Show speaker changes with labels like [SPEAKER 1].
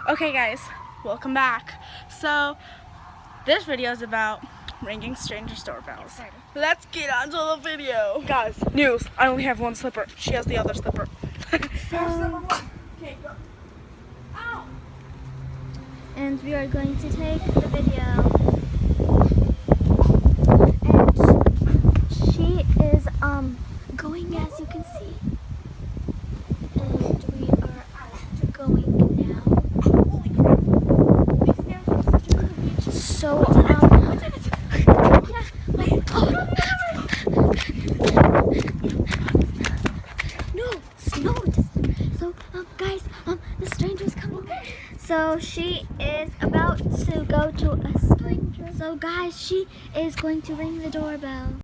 [SPEAKER 1] Okay guys, welcome back. So this video is about ringing strangers' doorbells. Let's get on to the video. Guys, news, I only have one slipper. She has the other slipper.
[SPEAKER 2] And we are going to take the video. And she is going, as you can see. And we are going now. So guys, the stranger's coming. So she is about to go to a stranger. So guys, she is going to ring the doorbell.